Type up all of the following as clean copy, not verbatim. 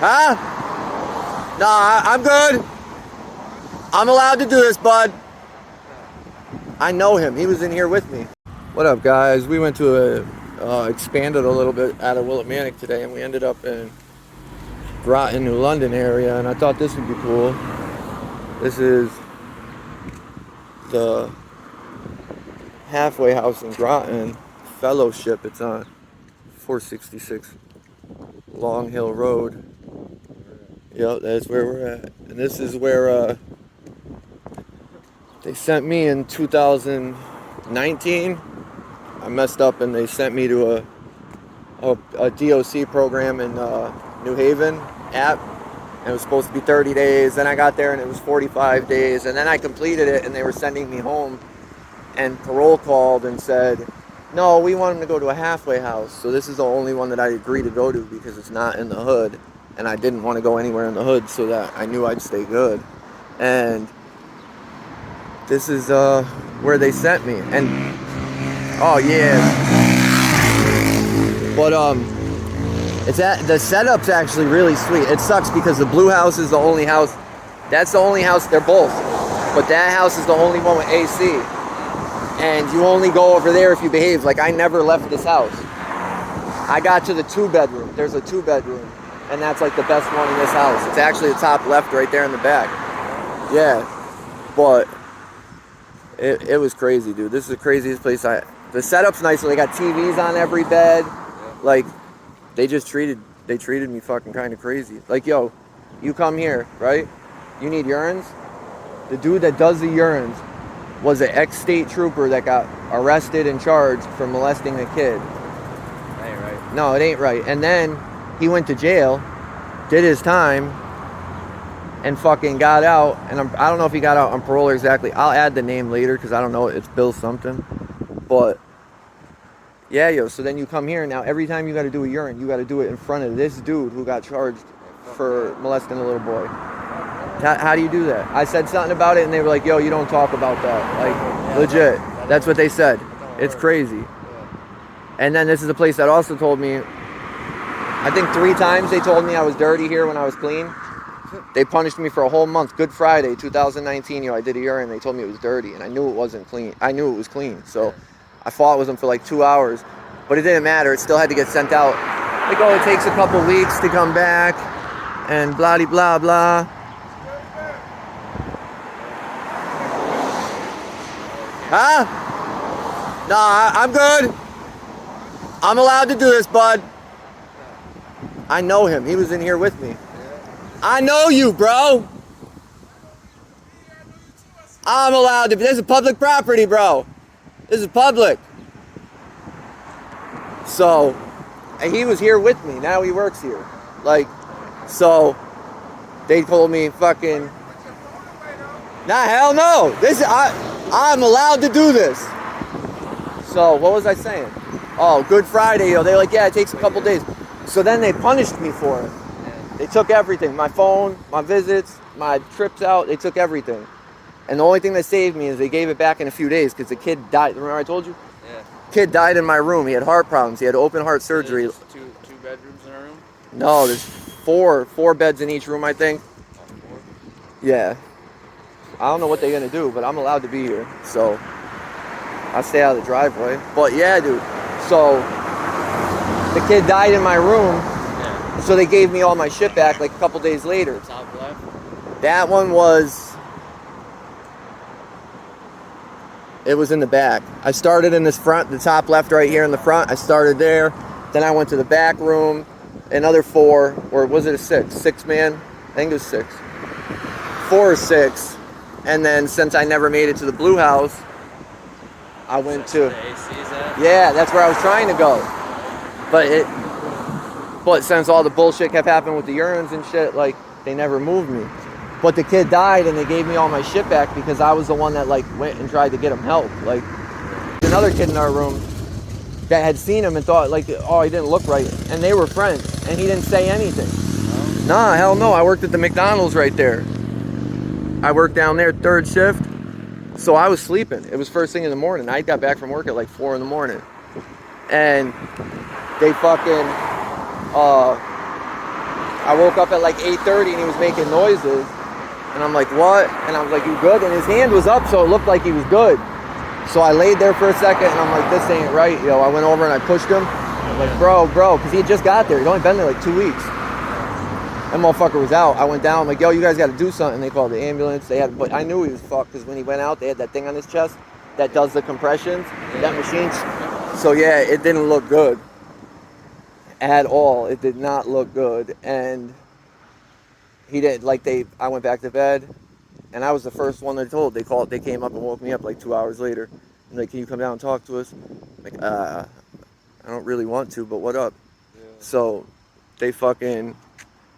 Huh? No, I'm good. I'm allowed to do this, bud. I know him. He was in here with me. What up, guys? We went to expanded a little bit out of Willimantic today, and we ended up in Groton, New London area, and I thought this would be cool. This is the halfway house in Groton, Fellowship. It's on 466 Long Hill Road. Yep, that's where we're at. And this is where they sent me in 2019. I messed up and they sent me to a DOC program in New Haven app. And it was supposed to be 30 days. Then I got there and it was 45 days. And then I completed it and they were sending me home. And parole called and said, no, we want him to go to a halfway house. So this is the only one that I agreed to go to because it's not in the hood. And I didn't want to go anywhere in the hood so that I knew I'd stay good. And this is where they sent me. And oh yeah. But the setup's actually really sweet. It sucks because the blue house is the only house. That's the only house. They're both. But that house is the only one with AC. And you only go over there if you behave. Like I never left this house. I got to the 2-bedroom. There's a 2-bedroom. And that's like the best one in this house. It's actually the top left right there in the back. Yeah. But it was crazy, dude. This is the craziest place. The setup's nice. So they got TVs on every bed. Like they treated me fucking kind of crazy. Like, yo, you come here, right? You need urines? The dude that does the urines was an ex-state trooper that got arrested and charged for molesting a kid. That ain't right. No, it ain't right. And then he went to jail, did his time, and fucking got out. And I don't know if he got out on parole or exactly. I'll add the name later because I don't know. It's Bill something. But yeah, yo. So then you come here. Now every time you got to do a urine, you got to do it in front of this dude who got charged for molesting a little boy. How do you do that? I said something about it, and they were like, yo, you don't talk about that. Like, legit. That's what they said. It's crazy. And then this is a place that also told me, I think 3 times they told me I was dirty here when I was clean. They punished me for a whole month. Good Friday, 2019, I did a urine. They told me it was dirty, and I knew it wasn't clean. I knew it was clean, so I fought with them for like 2 hours. But it didn't matter. It still had to get sent out. Like, oh, it takes a couple weeks to come back, and blah, blah, blah. Huh? No, I'm good. I'm allowed to do this, bud. I know him. He was in here with me. I know you, bro. I'm allowed to. This is public property, bro. This is public. So, and he was here with me. Now he works here. Like, so they told me fucking. Nah, hell no. I'm allowed to do this. So, what was I saying? Oh, Good Friday, yo. They're like, yeah, it takes a couple days. So then they punished me for it. They took everything. My phone, my visits, my trips out. They took everything. And the only thing that saved me is they gave it back in a few days because the kid died. Remember I told you? Yeah. Kid died in my room. He had heart problems. He had open heart surgery. Two bedrooms in a room? No, there's four beds in each room, I think. 4? Yeah. I don't know what they're going to do, but I'm allowed to be here. So I'll stay out of the driveway. But yeah, dude. So the kid died in my room. Yeah. So they gave me all my shit back like a couple days later. Top left? That one was... It was in the back. I started in this front, the top left right here in the front. I started there. Then I went to the back room. Another 4, or was it a 6? 6 man? I think it was 6. 4 or 6. And then since I never made it to the blue house, I went to... The AC's at? Yeah, that's where I was trying to go. But since all the bullshit kept happening with the urines and shit, like, they never moved me. But the kid died and they gave me all my shit back because I was the one that like went and tried to get him help. Like another kid in our room that had seen him and thought like, oh, he didn't look right. And they were friends and he didn't say anything. No? Nah, hell no. I worked at the McDonald's right there. I worked down there 3rd shift. So I was sleeping. It was first thing in the morning. I got back from work at like 4 in the morning. And they fucking, I woke up at like 8:30 and he was making noises. And I'm like, what? And I was like, you good? And his hand was up, so it looked like he was good. So I laid there for a second and I'm like, this ain't right, yo. I went over and I pushed him. I'm like, bro, because he had just got there. He'd only been there like 2 weeks. That motherfucker was out. I went down, I'm like, yo, you guys got to do something. They called the ambulance. But I knew he was fucked because when he went out, they had that thing on his chest that does the compressions, that machine. So yeah, it didn't look good at all. It did not look good. And he did, I went back to bed and I was the first one they told. They came up and woke me up like 2 hours later. And like, can you come down and talk to us? I'm like, I don't really want to, but what up? Yeah. So they fucking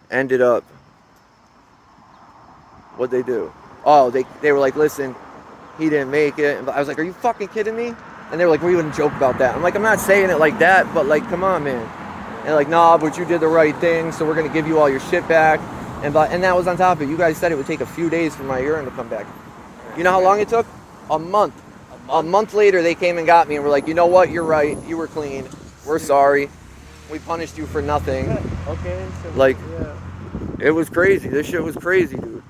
ended up, what'd they do? Oh, they were like, listen, he didn't make it. And I was like, are you fucking kidding me? And they were like, we wouldn't joke about that. I'm like, I'm not saying it like that, but like, come on, man. And they're like, nah, but you did the right thing, so we're gonna give you all your shit back. And that was on top of it. You guys said it would take a few days for my urine to come back. You know how long it took? A month. A month later, they came and got me and were like, you know what? You're right. You were clean. We're sorry. We punished you for nothing. Okay. So, like, yeah. It was crazy. This shit was crazy, dude.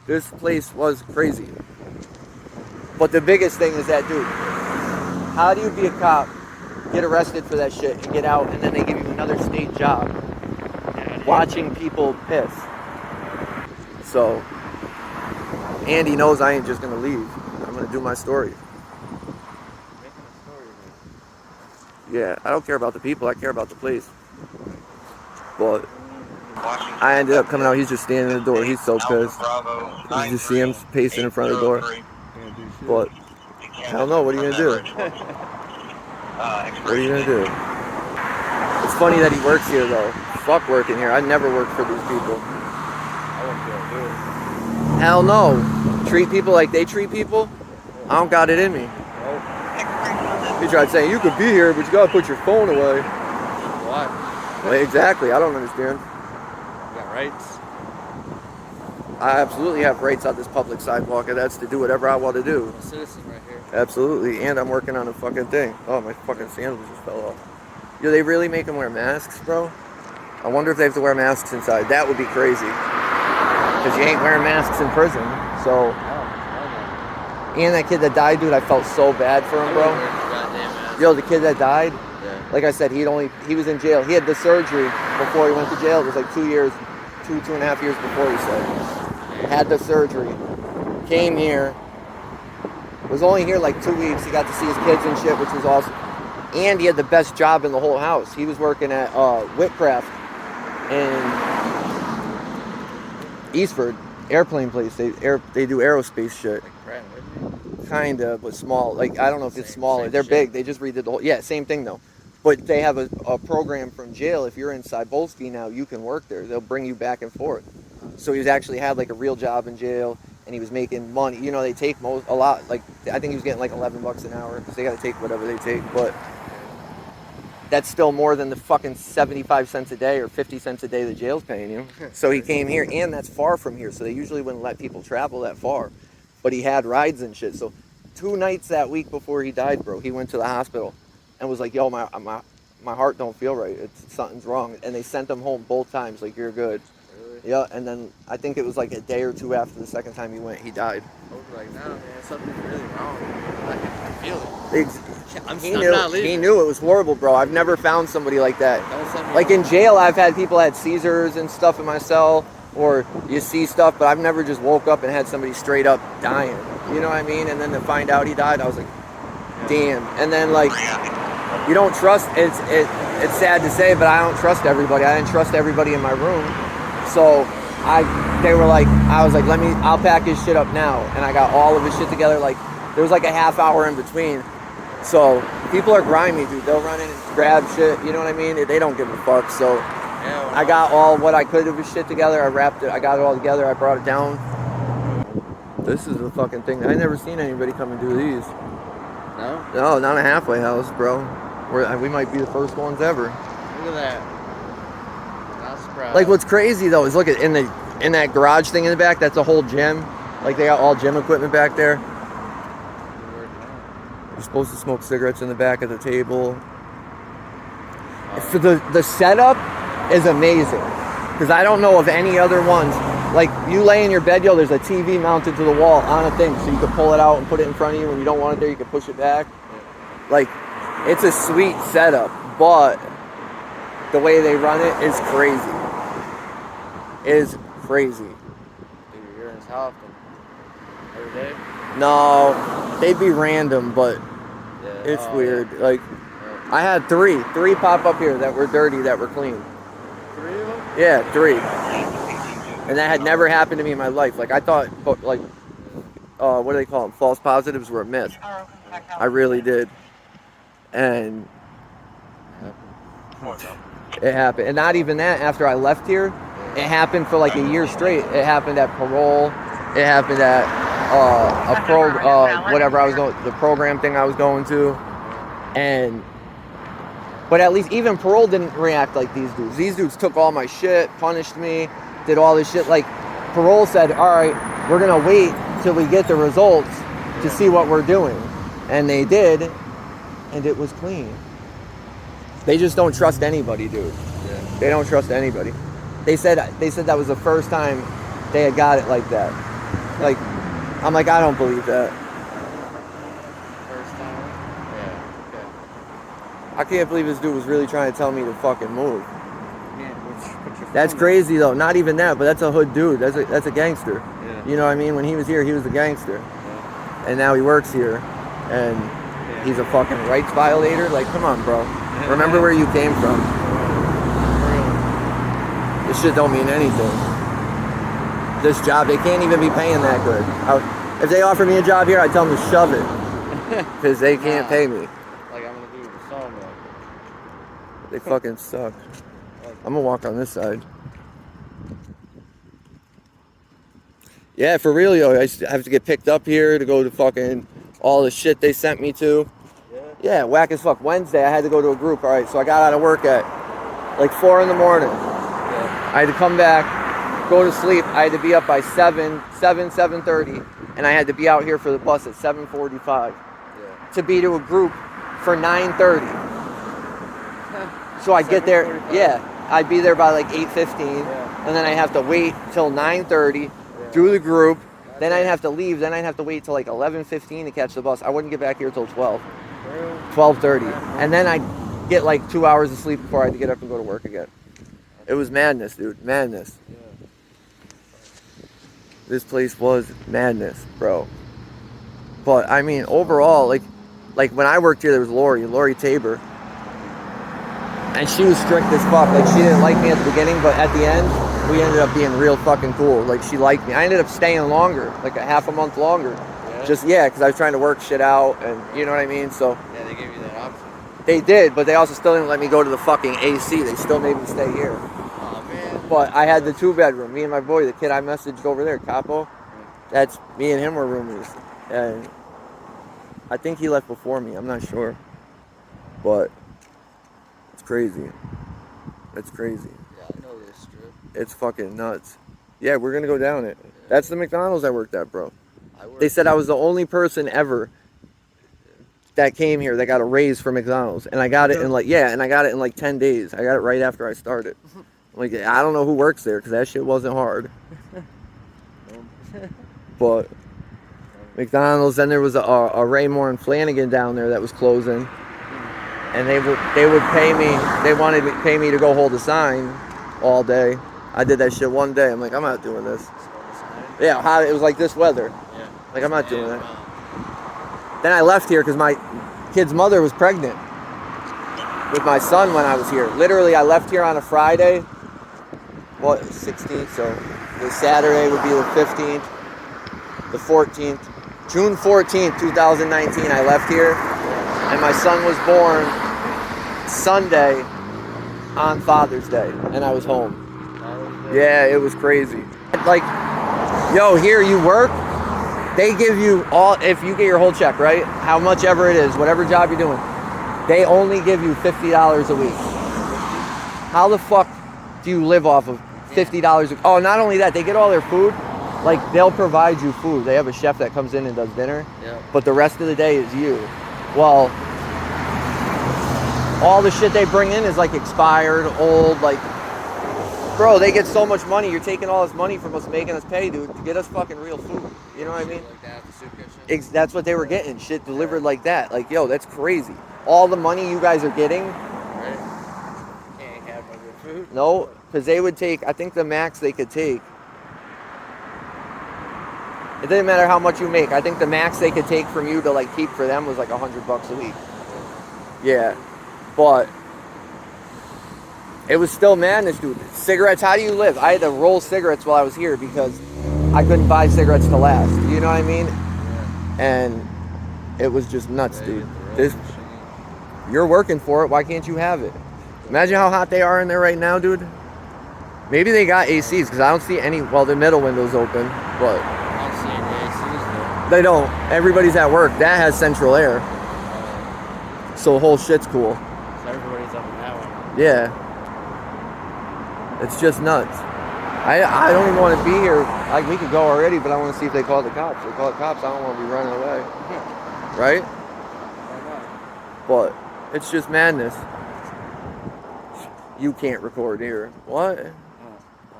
This place was crazy. But the biggest thing is that, dude, how do you be a cop, get arrested for that shit, and get out, and then they give you another state job watching people piss? So, Andy knows I ain't just gonna leave. I'm gonna do my story. Yeah, I don't care about the people, I care about the place. But I ended up coming out, he's just standing in the door, he's so pissed. You just see him pacing in front of the door. But, I don't know, what are you gonna do? What are you gonna do? It's funny that he works here though. Fuck working here, I never worked for these people. I wouldn't be able to do it. Hell no. Treat people like they treat people? I don't got it in me. He tried saying, you could be here, but you gotta put your phone away. Why? Well, exactly, I don't understand. You got rights. I absolutely have rights on this public sidewalk, and that's to do whatever I want to do. I'm a citizen right here. Absolutely, and I'm working on a fucking thing. Oh, my fucking sandals just fell off. Yo, they really make them wear masks, bro? I wonder if they have to wear masks inside. That would be crazy. Because you ain't wearing masks in prison, so... And that kid that died, dude, I felt so bad for him, bro. Yo, the kid that died, like I said, he was in jail. He had the surgery before he went to jail. It was like 2 and a half years before, he said. Had the surgery, came here, was only here like 2 weeks. He got to see his kids and shit, which was awesome. And he had the best job in the whole house. He was working at Whitcraft in Eastford, airplane place. They do aerospace shit. Kinda, but small. Like, I don't know if it's smaller. They're big. They just redid the whole... Yeah, same thing though. But they have a program from jail. If you're in Cybulski now, you can work there. They'll bring you back and forth. So he's actually had like a real job in jail, and he was making money. You know, they take a lot. Like, I think he was getting like $11 an hour because they got to take whatever they take. But that's still more than the fucking 75 cents a day or 50 cents a day the jail's paying you. So he came here, and that's far from here. So they usually wouldn't let people travel that far. But he had rides and shit. So 2 nights that week before he died, bro, he went to the hospital and was like, yo, my heart don't feel right. Something's wrong. And they sent him home both times, like, you're good. Really? Yeah, and then I think it was like a day or two after the second time he went, he died. I was like, nah, man, something's really wrong. I feel it. He knew it was horrible, bro. I've never found somebody like that. Don't send me like home. In jail, I've had people had seizures and stuff in my cell, or you see stuff, but I've never just woke up and had somebody straight up dying. You know what I mean? And then to find out he died, I was like, damn. And then like, you don't trust. It's sad to say, but I don't trust everybody. I didn't trust everybody in my room, so they were like, I was like, I'll pack his shit up now, and I got all of his shit together. Like, there was like a half hour in between. So people are grimy, dude. They'll run in and grab shit. You know what I mean? They don't give a fuck. So I got all what I could of his shit together. I wrapped it. I got it all together. I brought it down. This is the fucking thing. I never seen anybody come and do these. No? No, not a halfway house, bro. We might be the first ones ever. Look at that. Not surprised. Like, what's crazy though is look at in that garage thing in the back. That's a whole gym. Like, they got all gym equipment back there. You're supposed to smoke cigarettes in the back of the table. For the setup is amazing. Because I don't know of any other ones. Like, you lay in your bed, yo, there's a TV mounted to the wall on a thing, so you can pull it out and put it in front of you. When you don't want it there, you can push it back. Like, it's a sweet setup, but the way they run it is crazy. Is crazy. Dude, you're in his house every day? No, they'd be random, but it's weird. Yeah. Like, I had three pop up here that were dirty, that were clean. 3 of them? Yeah, 3. And that had never happened to me in my life. Like, I thought, like, what do they call them? False positives were a myth. I really did. And it happened. And not even that, after I left here, it happened for like a year straight. It happened at parole. It happened at whatever I was going, the program thing I was going to. But at least even parole didn't react like these dudes. These dudes took all my shit, punished me, did all this shit. Like, parole said, all right, we're going to wait till we get the results to see what we're doing. And they did, and it was clean. They just don't trust anybody, dude. Yeah. They don't trust anybody. They said that was the first time they had got it like that. Like, I'm like, I don't believe that. First time? Yeah, okay. I can't believe this dude was really trying to tell me to fucking move. Man, that's crazy though. Not even that, but that's a hood dude. That's a gangster. Yeah. You know what I mean? When he was here, he was a gangster. Yeah. And now he works here, and he's a fucking rights violator. Like, come on, bro. Yeah. Remember where you came from. This shit don't mean anything. This job, they can't even be paying that good. If they offer me a job here, I tell them to shove it. Because they can't pay me. Like I'm going to do with the sawmill. They fucking suck. I'm going to walk on this side. Yeah, for real, yo. I have to get picked up here to go to fucking all the shit they sent me to. Yeah, whack as fuck. Wednesday, I had to go to a group. All right, so I got out of work at like 4 in the morning. I had to come back, go to sleep. I had to be up by 7:30, and I had to be out here for the bus at 7:45 to be to a group for 9:30. So I'd get there, I'd be there by like 8:15, and then I'd have to wait till 9:30, do the group, then I'd have to leave, then I'd have to wait till like 11:15 to catch the bus. I wouldn't get back here till 12:30, and then I'd get like 2 hours of sleep before I had to get up and go to work again. It was madness, dude. Madness. Yeah. This place was madness, bro. But I mean, overall, like when I worked here, there was Lori Tabor, and she was strict as fuck. Like, she didn't like me at the beginning, but at the end, we ended up being real fucking cool. Like, she liked me. I ended up staying longer, like a half a month longer. Yeah. Just because I was trying to work shit out, and you know what I mean. So yeah, they gave you that option. They did, but they also still didn't let me go to the fucking AC. They still made me stay here. Oh, man. But I had the 2-bedroom. Me and my boy, the kid I messaged over there, Capo, that's me and him were roomies. And I think he left before me. I'm not sure. But it's crazy. It's crazy. Yeah, I know this strip. It's fucking nuts. Yeah, we're going to go down it. Yeah. That's the McDonald's I worked at, bro. They said I was the only person ever that came here that got a raise for McDonald's, and I got it in like 10 days. I got it right after I started. Like, I don't know who works there because that shit wasn't hard. But McDonald's, then there was a Raymore and Flanagan down there that was closing, and they would pay me. They wanted to pay me to go hold a sign all day. I did that shit one day. I'm like, I'm not doing this. Yeah, hot. It was like this weather. Yeah. Like, I'm not doing that. Then I left here because my kid's mother was pregnant with my son when I was here. Literally, I left here on a Friday. What, 16th? So the Saturday would be the 15th, the 14th. June 14th, 2019, I left here. And my son was born Sunday on Father's Day. And I was home. Yeah, it was crazy. Like, yo, here you work. They give you all, if you get your whole check, right? How much ever it is, whatever job you're doing, they only give you $50 a week. How the fuck do you live off of $50 a week? Oh, not only that, they get all their food. Like, they'll provide you food. They have a chef that comes in and does dinner. Yep. But the rest of the day is you. Well, all the shit they bring in is like expired, old, like, Bro, they get so much money. You're taking all this money from us, making us pay, dude, to get us fucking real food. You know what I mean? Like that, the soup kitchen. That's what they were getting. Shit delivered like that. Like, yo, that's crazy. All the money you guys are getting. Right. Can't have no good food. No, because they would take, I think the max they could take. It didn't matter how much you make. I think the max they could take from you to like keep for them was like $100 a week. Yeah. But it was still madness, dude. Cigarettes, how do you live? I had to roll cigarettes while I was here because I couldn't buy cigarettes to last. You know what I mean? Yeah. And it was just nuts, dude. You're working for it. Why can't you have it? Imagine how hot they are in there right now, dude. Maybe they got ACs because I don't see any. Well, the middle window's open, but I don't see any ACs though. they don't. Everybody's at work. That has central air. So the whole shit's cool. So everybody's up in that one. Yeah. It's just nuts. I don't even want to be here. Like, we could go already, but I want to see if they call the cops. If they call the cops, I don't want to be running away. Right? But it's just madness. You can't record here. What? Why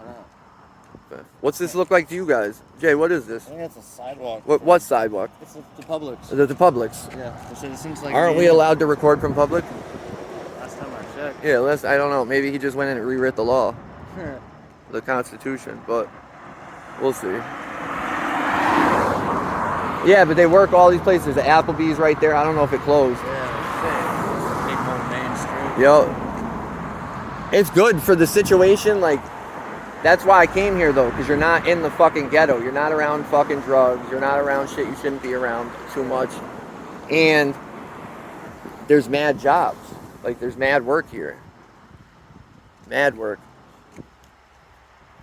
not? What's this look like to you guys? Jay, what is this? I think it's a sidewalk. What sidewalk? It's the Publix. The Publix. Yeah. So it seems like. Aren't we allowed to record from public? Last time I checked. Yeah, I don't know. Maybe he just went in and rewrote the law. The Constitution, but we'll see. Yeah, but they work all these places. The Applebee's right there. I don't know if it closed. Yeah. Big old Main Street. Yo, it's good for the situation. Like, that's why I came here though, because you're not in the fucking ghetto. You're not around fucking drugs. You're not around shit you shouldn't be around too much. And there's mad jobs. Like, there's mad work here. Mad work.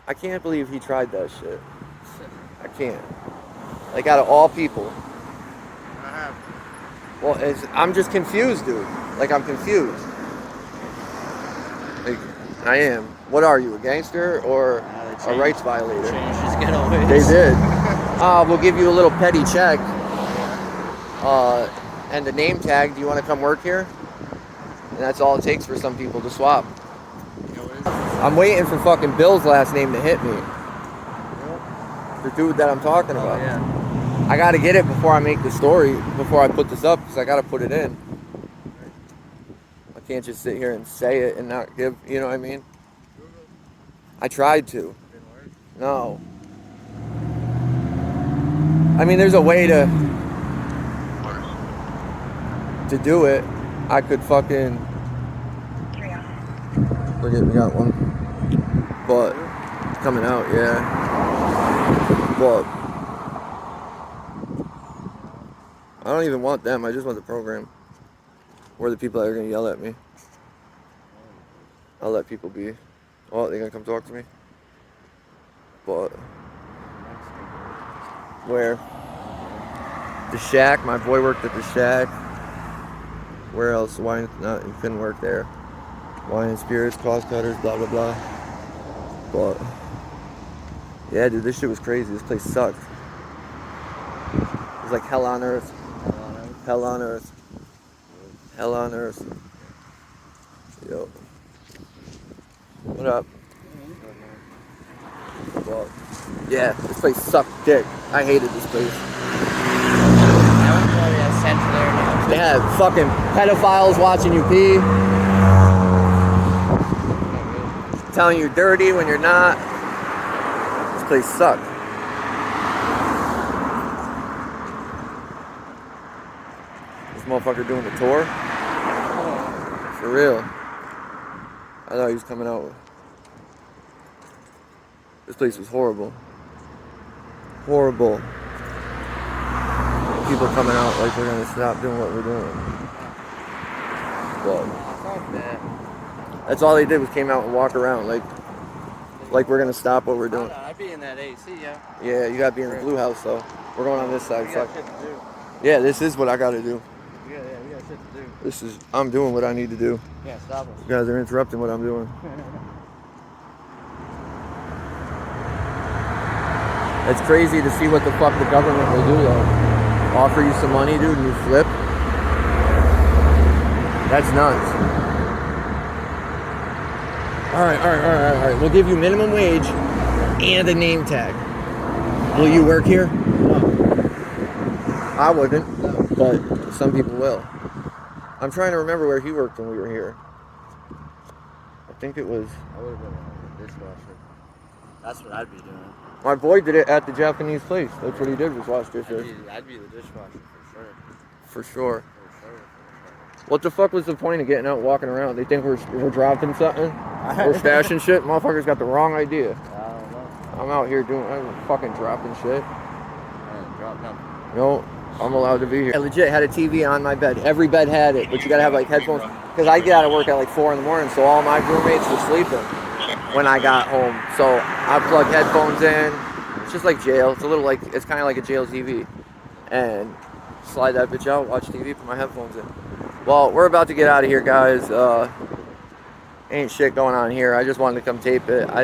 I can't believe he tried that shit. I can't. Like, out of all people. Well, I'm just confused, dude. Like, I'm confused. Like, I am. What are you, a gangster or a rights violator? Changed his getaways. They did. We'll give you a little petty check. And the name tag. Do you want to come work here? And that's all it takes for some people to swap. I'm waiting for fucking Bill's last name to hit me. The dude that I'm talking about. Oh, yeah. I gotta get it before I make the story, before I put this up, because I gotta put it in. I can't just sit here and say it and not give, you know what I mean? I tried to. No. I mean, there's a way to do it. I could fucking... Forget we got one. But coming out, yeah. But I don't even want them. I just want the program. Or the people that are gonna yell at me. I'll let people be. Oh, they're gonna come talk to me. But where? The Shack. My boy worked at the Shack. Where else? Wine? No, he couldn't work there. Wine and spirits, cost cutters, blah blah blah. But yeah, dude, this shit was crazy. This place sucked. It was like hell on earth. Hell on earth. Hell on earth. Yo. What up? Well, yeah, this place sucked dick. I hated this place. They had fucking pedophiles watching you pee. Telling you dirty when you're not. This place sucked. This motherfucker doing the tour? For real. I thought he was coming out with... This place was horrible. Horrible. People coming out like we're gonna stop doing what we're doing. But Fuck that. that's all they did was came out and walk around like we're gonna stop what we're doing. I'd be in that AC, yeah. Yeah, you gotta be in the blue house though. We're going on this side. We Fuck. got shit to do. Yeah, this is what I gotta do. Yeah, we got shit to do. I'm doing what I need to do. Yeah, stop us. You guys are interrupting what I'm doing. It's crazy to see what the fuck the government will do though. Offer you some money, dude, and you flip. That's nuts. All right. We'll give you minimum wage and a name tag. Will you work here? No. I wouldn't, No. but some people will. I'm trying to remember where he worked when we were here. I think it was... I would have been a dishwasher. That's what I'd be doing. My boy did it at the Japanese place. That's what he did, was wash dishes. I'd be the dishwasher for sure. For sure. For sure. What the fuck was the point of getting out and walking around? They think we're dropping something? We're stashing shit? Motherfuckers got the wrong idea. I don't know. I'm out here I'm fucking dropping shit. Drop nothing. No, I'm allowed to be here. I legit had a TV on my bed. Every bed had it, but you gotta have like headphones. Because I get out of work at like 4 in the morning, so all my roommates were sleeping when I got home. So I plug headphones in. It's just like jail. It's a little like, it's kind of like a jail TV. And slide that bitch out, watch TV, put my headphones in. Well, we're about to get out of here, guys. Ain't shit going on here. I just wanted to come tape it. I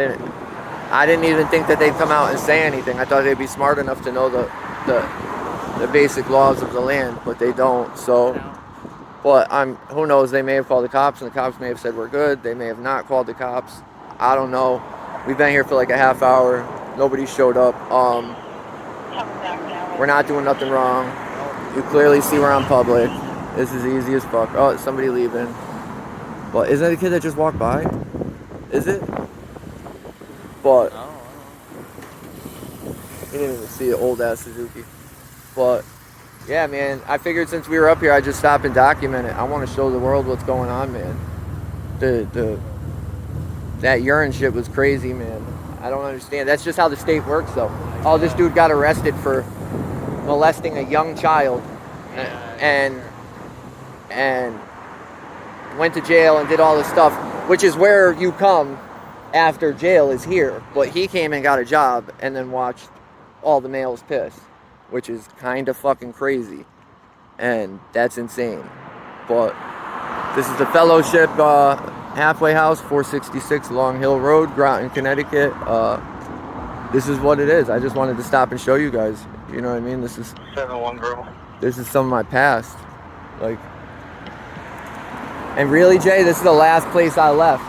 didn't even think that they'd come out and say anything. I thought they'd be smart enough to know the basic laws of the land, but they don't. So, but who knows? They may have called the cops, and the cops may have said we're good. They may have not called the cops. I don't know. We've been here for like a half hour. Nobody showed up. We're not doing nothing wrong. You clearly see we're on public. This is easy as fuck. Oh, it's somebody leaving. But isn't that a kid that just walked by? Is it? But you didn't even see an old ass Suzuki. But yeah, man, I figured since we were up here, I'd just stop and document it. I want to show the world what's going on, man. That urine shit was crazy, man. I don't understand. That's just how the state works, though. Oh, this dude got arrested for molesting a young child, and went to jail and did all this stuff, which is where you come after jail is here. But he came and got a job and then watched all the males piss, which is kind of fucking crazy, and that's insane. But this is the Fellowship halfway house, 466 Long Hill Road, Groton, Connecticut. This is what it is. I just wanted to stop and show you guys. You know what I mean? This is 7-1 girl. This is some of my past, like. And really, Jay, this is the last place I left.